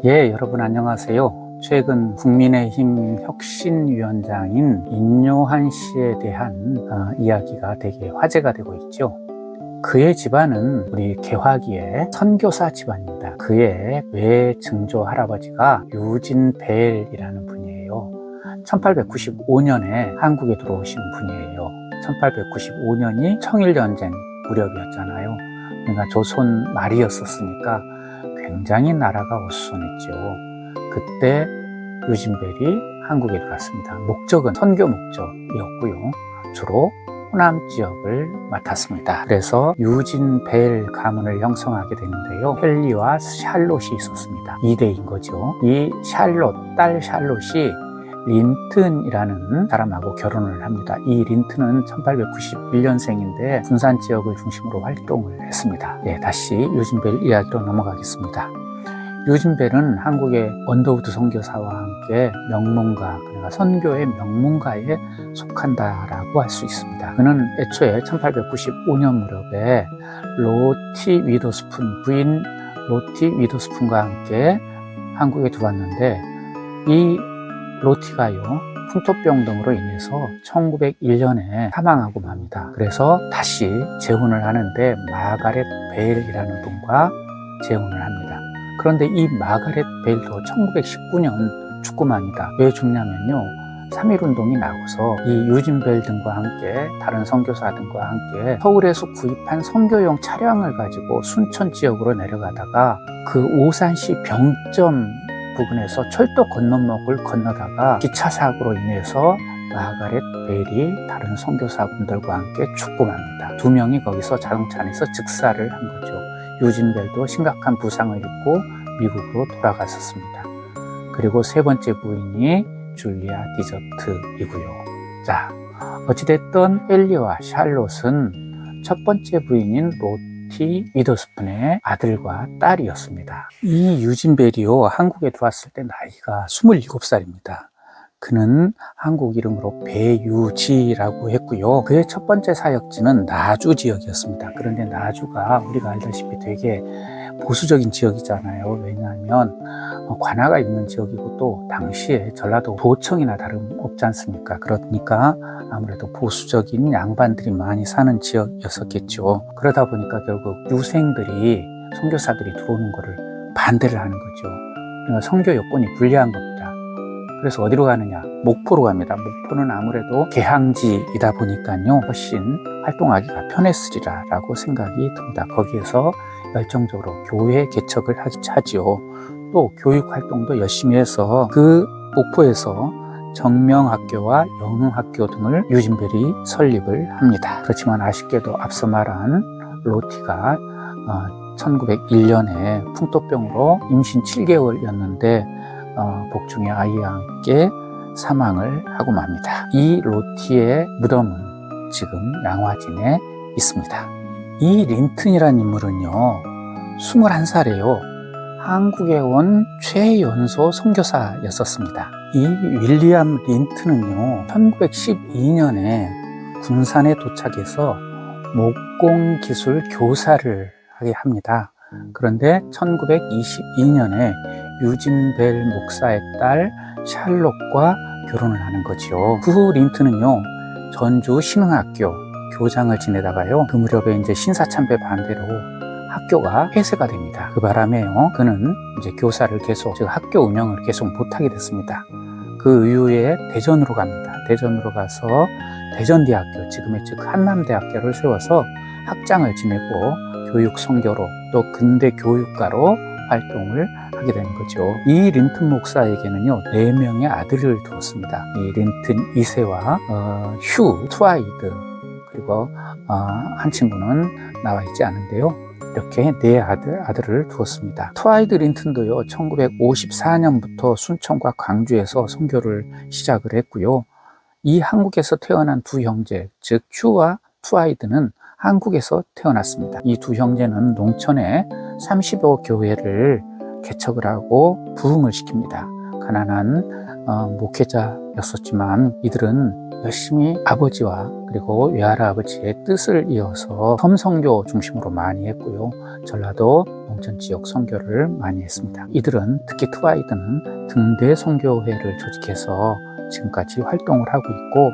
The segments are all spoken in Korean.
예, 여러분 안녕하세요. 최근 국민의힘 혁신위원장인 인요한 씨에 대한 이야기가 되게 화제가 되고 있죠. 그의 집안은 우리 개화기의 선교사 집안입니다. 그의 외증조 할아버지가 유진벨이라는 분이에요. 1895년에 한국에 들어오신 분이에요. 1895년이 청일전쟁 무렵이었잖아요. 그러니까 조선 말이었었으니까 굉장히 나라가 어수선했죠. 그때 유진벨이 한국에 들어왔습니다. 목적은 선교 목적이었고요. 주로 호남 지역을 맡았습니다. 그래서 유진벨 가문을 형성하게 되는데요. 헨리와 샬롯이 있었습니다. 2대인 거죠. 이 딸 샬롯이 린튼이라는 사람하고 결혼을 합니다. 이 린튼은 1891년생인데 군산 지역을 중심으로 활동을 했습니다. 다시 유진벨 이야기로 넘어가겠습니다. 유진벨은 한국의 언더우드 선교사와 함께 명문가, 그러니까 선교의 명문가에 속한다라고 할 수 있습니다. 그는 애초에 1895년 무렵에 로티 위더스푼, 부인 로티 위더스푼과 함께 한국에 들어왔는데, 이 로티가요, 풍토병 등으로 인해서 1901년에 사망하고 맙니다. 그래서 다시 재혼을 하는데 마가렛 베일이라는 분과 재혼을 합니다. 그런데 이 마가렛 베일도 1919년 죽고 맙니다. 왜 죽냐면요, 3.1운동이 나고서 이 유진벨 등과 함께 다른 선교사 등과 함께 서울에서 구입한 선교용 차량을 가지고 순천 지역으로 내려가다가 그 오산시 병점 부근에서 철도 건너목을 건너다가 기차 사고로 인해서 마가렛 베일이 다른 선교사분들과 함께 죽고 맙니다. 2명이 거기서 자동차 안에서 즉사를 한 거죠. 유진벨도 심각한 부상을 입고 미국으로 돌아갔었습니다. 그리고 세 번째 부인이 줄리아 디저트이고요. 자, 어찌됐든 헨리와 샬롯은 첫 번째 부인인 로티 위더스푼의 아들과 딸이었습니다. 이 유진벨이요, 한국에 들어왔을 때 나이가 27살입니다. 그는 한국 이름으로 배유지라고 했고요. 그의 첫 번째 사역지는 나주 지역이었습니다. 그런데 나주가 우리가 알다시피 되게 보수적인 지역이잖아요. 왜냐하면 관아가 있는 지역이고 또 당시에 전라도 도청이나 다름없지 않습니까? 그러니까 아무래도 보수적인 양반들이 많이 사는 지역이었었겠죠. 그러다 보니까 결국 유생들이, 선교사들이 들어오는 거를 반대를 하는 거죠. 그러니까 선교 여건이 불리한 겁니다. 그래서 어디로 가느냐? 목포로 갑니다. 목포는 아무래도 개항지이다 보니까요, 훨씬 활동하기가 편했으리라라고 생각이 듭니다. 거기에서 열정적으로 교회 개척을 하지요. 또 교육 활동도 열심히 해서 그 목포에서 정명학교와 영흥학교 등을 유진벨이 설립을 합니다. 그렇지만 아쉽게도 앞서 말한 로티가 1901년에 풍토병으로 임신 7개월이었는데 복중의 아이와 함께 사망을 하고 맙니다. 이 로티의 무덤은 지금 양화진에 있습니다. 이 린튼이라는 인물은요, 21살이에요. 한국에 온 최연소 선교사였었습니다. 이 윌리엄 린튼은요, 1912년에 군산에 도착해서 목공기술 교사를 하게 합니다. 그런데 1922년에 유진벨 목사의 딸 샬롯과 결혼을 하는 거죠. 그 후 린튼은요, 전주 신흥학교 교장을 지내다가요, 그 무렵에 이제 신사참배 반대로 학교가 폐쇄가 됩니다. 그 바람에요, 그는 이제 교사를 계속, 즉 학교 운영을 계속 못하게 됐습니다. 그 이후에 대전으로 갑니다. 대전으로 가서 대전대학교, 지금의 즉 한남대학교를 세워서 학장을 지내고 교육 선교로 또 근대 교육가로 활동을 하게 되는 거죠. 이 린튼 목사에게는요, 4명의 아들을 두었습니다. 이 린튼 2세와 휴 트와이드, 그리고 한 친구는 나와 있지 않은데요, 이렇게 4 아들을 두었습니다. 트와이드 린튼도요, 1954년부터 순천과 광주에서 선교를 시작을 했고요. 이 한국에서 태어난 두 형제, 즉 휴와 트와이드는 한국에서 태어났습니다. 이 두 형제는 농촌에 30여 교회를 개척을 하고 부흥을 시킵니다. 가난한 목회자였었지만 이들은 열심히 아버지와 그리고 외할아버지의 뜻을 이어서 섬선교 중심으로 많이 했고요. 전라도 농촌 지역 선교를 많이 했습니다. 이들은 특히 투아이드는 등대 선교회를 조직해서 지금까지 활동을 하고 있고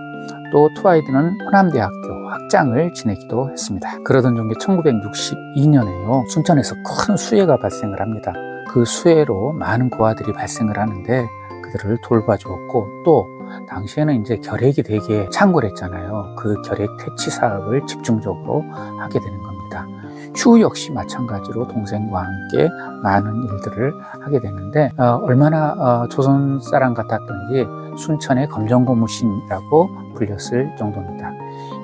또 투아이드는 호남대학교 학장을 지내기도 했습니다. 그러던 중에 1962년에요. 순천에서 큰 수해가 발생을 합니다. 그 수해로 많은 고아들이 발생을 하는데 그들을 돌봐주었고 또 당시에는 이제 결핵이 되게 창궐했잖아요. 그 결핵 퇴치 사업을 집중적으로 하게 되는 겁니다. 휴 역시 마찬가지로 동생과 함께 많은 일들을 하게 되는데 얼마나 조선 사람 같았던지 순천의 검정고무신이라고 불렸을 정도입니다.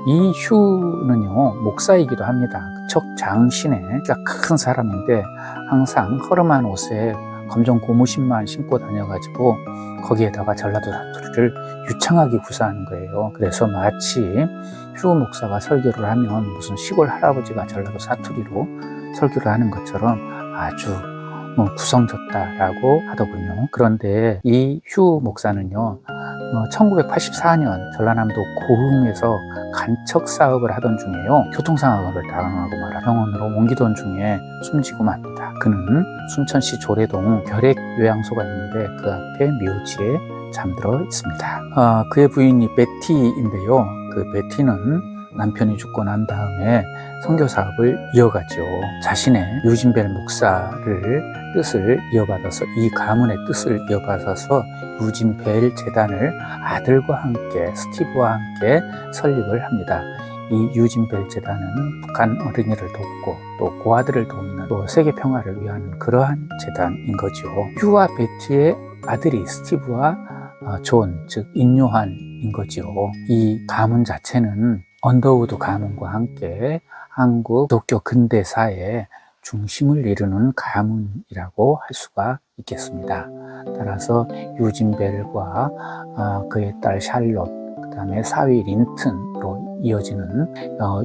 이 휴는요 목사이기도 합니다. 척장신의 큰 사람인데 항상 허름한 옷에 검정 고무신만 신고 다녀가지고 거기에다가 전라도 사투리를 유창하게 구사하는 거예요. 그래서 마치 휴 목사가 설교를 하면 무슨 시골 할아버지가 전라도 사투리로 설교를 하는 것처럼 아주 구성졌다라고 하더군요. 그런데 이 휴 목사는요 1984년 전라남도 고흥에서 간척 사업을 하던 중에요 교통사고를 당하고 말아 병원으로 옮기던 중에 숨지고 맙니다. 그는 순천시 조례동 결핵 요양소가 있는데 그 앞에 묘지에 잠들어 있습니다. 그의 부인이 베티인데요. 그 베티는 남편이 죽고 난 다음에 선교 사업을 이어가죠. 자신의 유진벨 목사를 뜻을 이어받아서 이 가문의 뜻을 이어받아서 유진벨 재단을 아들과 함께 스티브와 함께 설립을 합니다. 이 유진벨 재단은 북한 어린이를 돕고 또 고아들을 돕는 또 세계 평화를 위한 그러한 재단인 거죠. 휴와 베티의 아들이 스티브와 존, 즉 인요한인 거죠. 이 가문 자체는 언더우드 가문과 함께 한국 기독교 근대사의 중심을 이루는 가문이라고 할 수가 있겠습니다. 따라서 유진벨과 그의 딸 샬롯, 그 다음에 사위 린튼으로 이어지는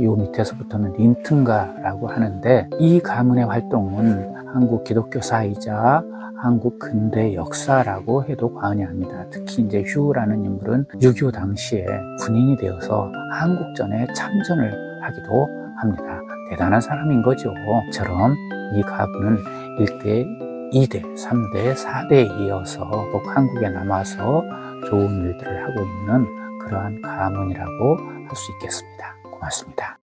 요 밑에서부터는 린튼가라고 하는데 이 가문의 활동은 한국 기독교사이자 한국 근대 역사라고 해도 과언이 아닙니다. 특히 이제 휴라는 인물은 6.25 당시에 군인이 되어서 한국전에 참전을 하기도 합니다. 대단한 사람인 거죠. 처럼 이 가문은 1대, 2대, 3대, 4대에 이어서 꼭 한국에 남아서 좋은 일들을 하고 있는 그러한 가문이라고 할 수 있겠습니다. 고맙습니다.